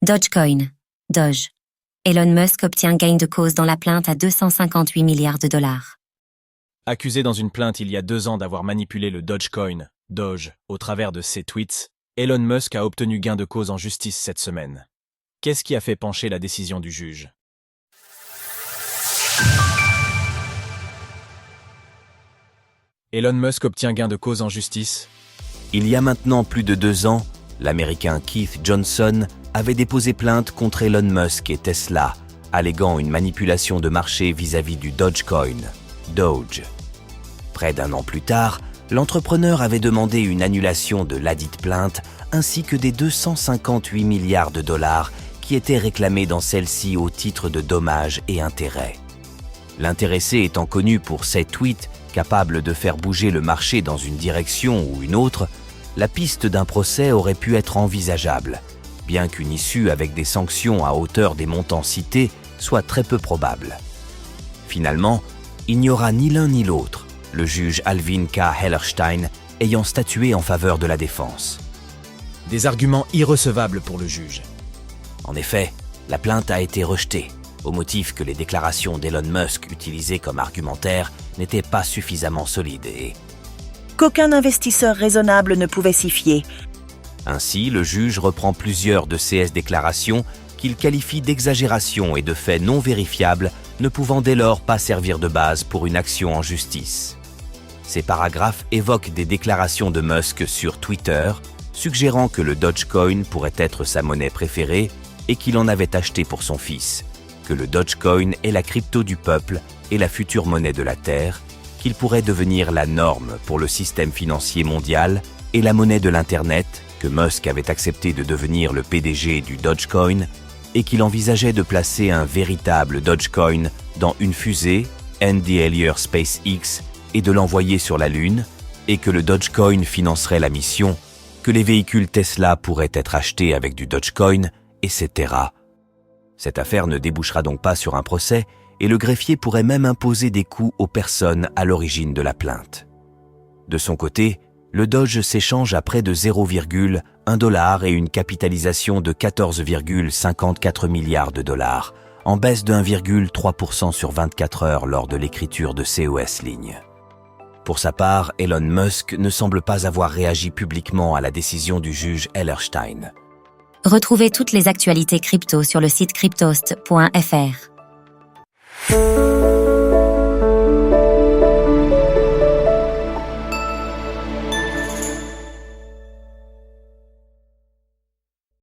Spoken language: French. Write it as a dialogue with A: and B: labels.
A: Dogecoin, Doge. Elon Musk obtient gain de cause dans la plainte à 258 milliards de dollars.
B: Accusé dans une plainte il y a 2 ans d'avoir manipulé le Dogecoin, Doge, au travers de ses tweets, Elon Musk a obtenu gain de cause en justice cette semaine. Qu'est-ce qui a fait pencher la décision du juge? Elon Musk obtient gain de cause en justice.
C: Il y a maintenant plus de 2 ans, l'Américain Keith Johnson avait déposé plainte contre Elon Musk et Tesla, alléguant une manipulation de marché vis-à-vis du Dogecoin, Doge. Près d'1 an plus tard, l'entrepreneur avait demandé une annulation de ladite plainte ainsi que des 258 milliards de dollars qui étaient réclamés dans celle-ci au titre de dommages et intérêts. L'intéressé étant connu pour ses tweets capables de faire bouger le marché dans une direction ou une autre, la piste d'un procès aurait pu être envisageable, bien qu'une issue avec des sanctions à hauteur des montants cités soit très peu probable. Finalement, il n'y aura ni l'un ni l'autre, le juge Alvin K. Hellerstein ayant statué en faveur de la défense.
B: Des arguments irrecevables pour le juge.
C: En effet, la plainte a été rejetée, au motif que les déclarations d'Elon Musk utilisées comme argumentaire n'étaient pas suffisamment solides et
D: qu'aucun investisseur raisonnable ne pouvait s'y fier.
C: Ainsi, le juge reprend plusieurs de ces déclarations qu'il qualifie d'exagération et de faits non vérifiables, ne pouvant dès lors pas servir de base pour une action en justice. Ces paragraphes évoquent des déclarations de Musk sur Twitter, suggérant que le Dogecoin pourrait être sa monnaie préférée et qu'il en avait acheté pour son fils, que le Dogecoin est la crypto du peuple et la future monnaie de la Terre, qu'il pourrait devenir la norme pour le système financier mondial et la monnaie de l'Internet, que Musk avait accepté de devenir le PDG du Dogecoin et qu'il envisageait de placer un véritable Dogecoin dans une fusée, Endeavour SpaceX, et de l'envoyer sur la Lune, et que le Dogecoin financerait la mission, que les véhicules Tesla pourraient être achetés avec du Dogecoin, etc. Cette affaire ne débouchera donc pas sur un procès et le greffier pourrait même imposer des coûts aux personnes à l'origine de la plainte. De son côté, le Doge s'échange à près de 0,1 $ et une capitalisation de 14,54 milliards de dollars, en baisse de 1,3% sur 24 heures lors de l'écriture de COS Ligne. Pour sa part, Elon Musk ne semble pas avoir réagi publiquement à la décision du juge Hellerstein.
A: Retrouvez toutes les actualités crypto sur le site cryptost.fr.